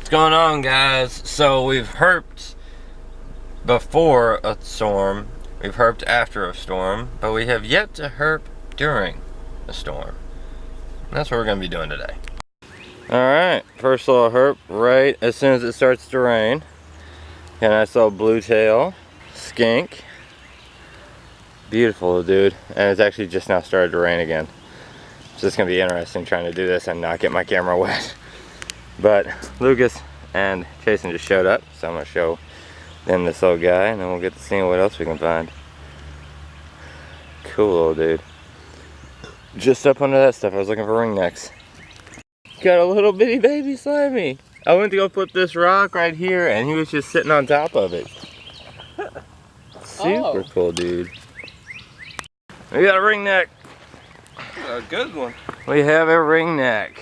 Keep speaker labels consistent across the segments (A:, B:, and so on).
A: What's going on, guys? So we've herped before a storm, we've herped after a storm, but we have yet to herp during a storm. And that's what we're going to be doing today. Alright, first little herp right as soon as it starts to rain. And I saw blue tail, skink. Beautiful, dude. And it's actually just now started to rain again. So it's going to be interesting trying to do this and not get my camera wet. But Lucas and Jason just showed up, so I'm going to show them this little guy, and then we'll get to see what else we can find. Cool little dude. Just up under that stuff, I was looking for ringnecks. Got a little bitty baby slimy. I went to go flip this rock right here, and he was just sitting on top of it. Super cool, dude. We got a ringneck.
B: A good one.
A: We have a ringneck.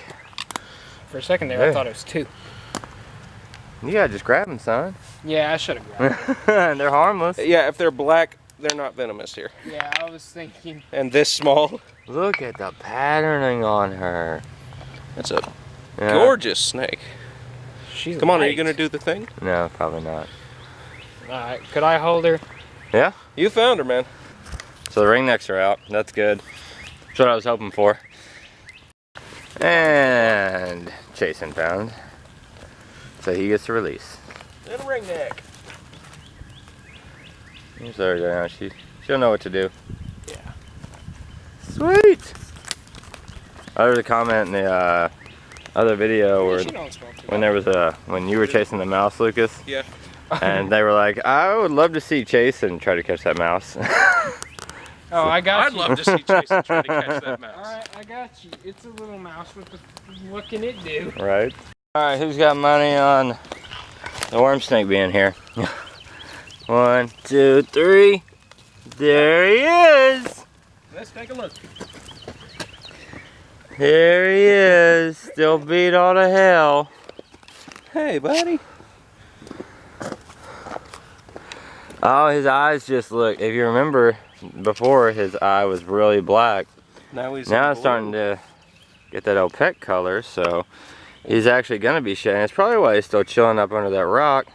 C: For a second there, I thought it was two.
A: You gotta just grab them, son.
C: Yeah, I should have grabbed
A: them. They're harmless.
B: Yeah, if they're black, they're not venomous here.
C: Yeah, I was thinking.
B: And this small.
A: Look at the patterning on her.
B: That's a gorgeous snake.
C: She's
B: Come on,
C: light.
B: are you gonna do the thing?
A: No, probably not.
C: Alright, could I hold her?
A: Yeah?
B: You found her, man.
A: So the ringnecks are out. That's good. That's what I was hoping for. And Jason found. So he gets to release.
B: And a ringneck.
A: Just let her go now. She'll know what to do.
B: Yeah.
A: Sweet! There was a comment in the other video where when you were chasing the mouse, Lucas.
B: Yeah.
A: And they were like, I would love to see Jason try to catch that mouse.
C: Oh, I got you.
B: I'd love to see Jason try to catch that mouse.
C: Alright, I got you. It's a little mouse. What can it do?
A: Right. Alright, who's got money on the worm snake being here? 1, 2, 3. There he is.
B: Let's take a look.
A: There he is. Still beat all to hell.
B: Hey, buddy.
A: Oh, his eyes just look. If you remember, before his eye was really black.
B: Now it's
A: starting to get that opaque color, so he's actually gonna be shedding. It's probably why he's still chilling up under that rock.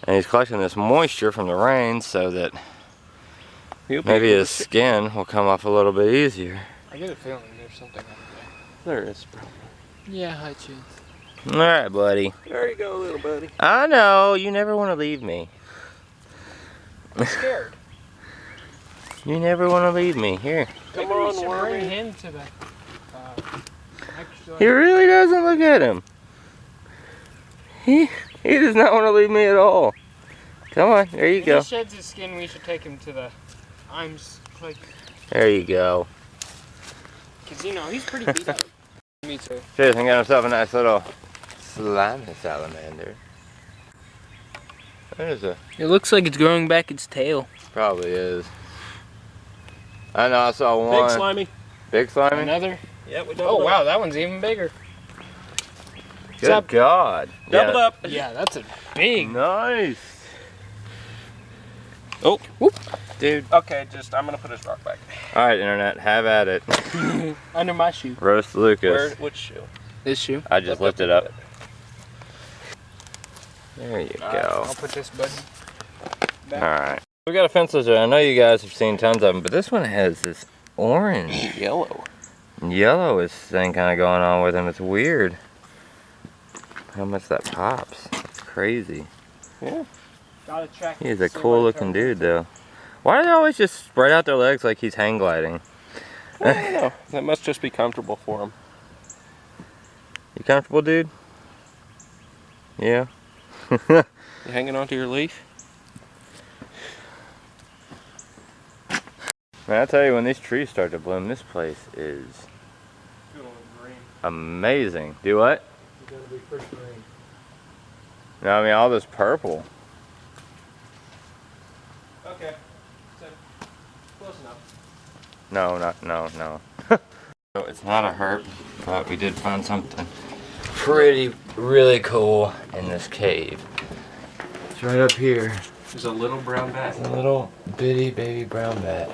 A: And he's collecting this moisture from the rain so that maybe his skin will come off a little bit easier.
C: I get a feeling there's something over
B: There is.
C: there. Yeah, high chance.
A: Alright, buddy.
B: There you go, little buddy.
A: I know, you never want to leave me.
C: I'm scared.
A: You never want to leave me. Here.
B: Come
C: Maybe we
B: on,
C: should
B: Wormy.
C: bring him to the
A: He really doesn't. Look at him. He does not want to leave me at all. Come on, there you go.
C: If he sheds his skin, we should take him to the place.
A: There you go.
C: Because, you know, he's pretty beat up. Me too.
A: Jason got himself a nice little slimy salamander. There's a...
C: It looks like it's growing back its tail.
A: Probably is. I know, I saw one.
B: Big slimy.
A: Big slimy?
C: Another?
B: Yeah, we
C: Oh, wow, that one's even bigger.
A: Good God.
B: Doubled up.
C: Yeah, that's a big.
A: Nice.
B: Oh.
C: Whoop.
A: Dude.
B: Okay, I'm gonna put his rock back.
A: Alright, internet, have at it.
C: Under my shoe.
A: Roast Lucas.
B: Which shoe?
C: This shoe?
A: I just lifted up. There you go.
C: I'll put this button back.
A: Alright. We got a fence lizard. I know you guys have seen tons of them, but this one has this orange. Yellow is thing kind of going on with him. It's weird how much that pops. It's crazy.
B: Yeah.
C: Gotta track
A: He's a cool looking dude though. Why do they always just spread out their legs like he's hang gliding?
B: I don't know. That must just be comfortable for him.
A: You comfortable, dude? Yeah.
B: You hanging onto your leaf?
A: Man, I tell you, when these trees start to bloom, this place is amazing. Do what?
C: It's gonna be pretty green.
A: No, I mean all this purple.
B: Okay. So, close enough.
A: No. So it's not a herp, but we did find something really cool in this cave. It's right up here.
B: There's a little brown bat.
A: It's a little bitty baby brown bat.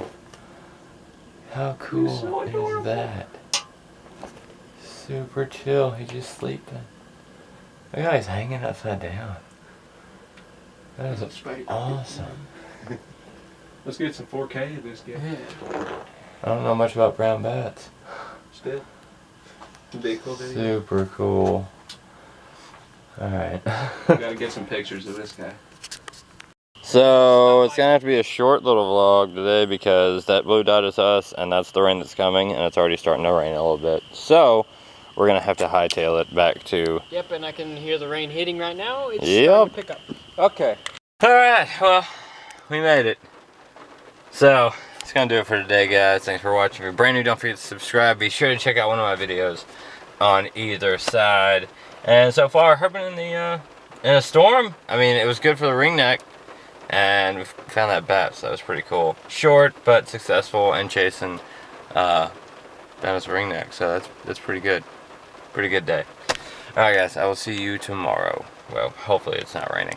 A: How cool is that? Super chill. He's just sleeping. Look how he's hanging upside down. That is awesome.
B: Let's get some 4K of this guy.
A: I don't know much about brown bats.
B: Still. Big cool video.
A: Super cool. Alright.
B: We gotta get some pictures of this guy.
A: So it's gonna have to be a short little vlog today because that blue dot is us and that's the rain that's coming and it's already starting to rain a little bit. So we're gonna have to hightail it back to...
C: Yep, and I can hear the rain hitting right now. It's
A: Yep.
C: starting to pick up.
A: Okay. Alright, well, we made it. So, that's gonna do it for today, guys. Thanks for watching. If you're brand new, don't forget to subscribe. Be sure to check out one of my videos on either side. And so far, herping in a storm, I mean, it was good for the ringneck. And we found that bat, so that was pretty cool. Short, but successful, and chasing down his ringneck. So that's pretty good. Pretty good day. Alright, guys, I will see you tomorrow. Well, hopefully it's not raining.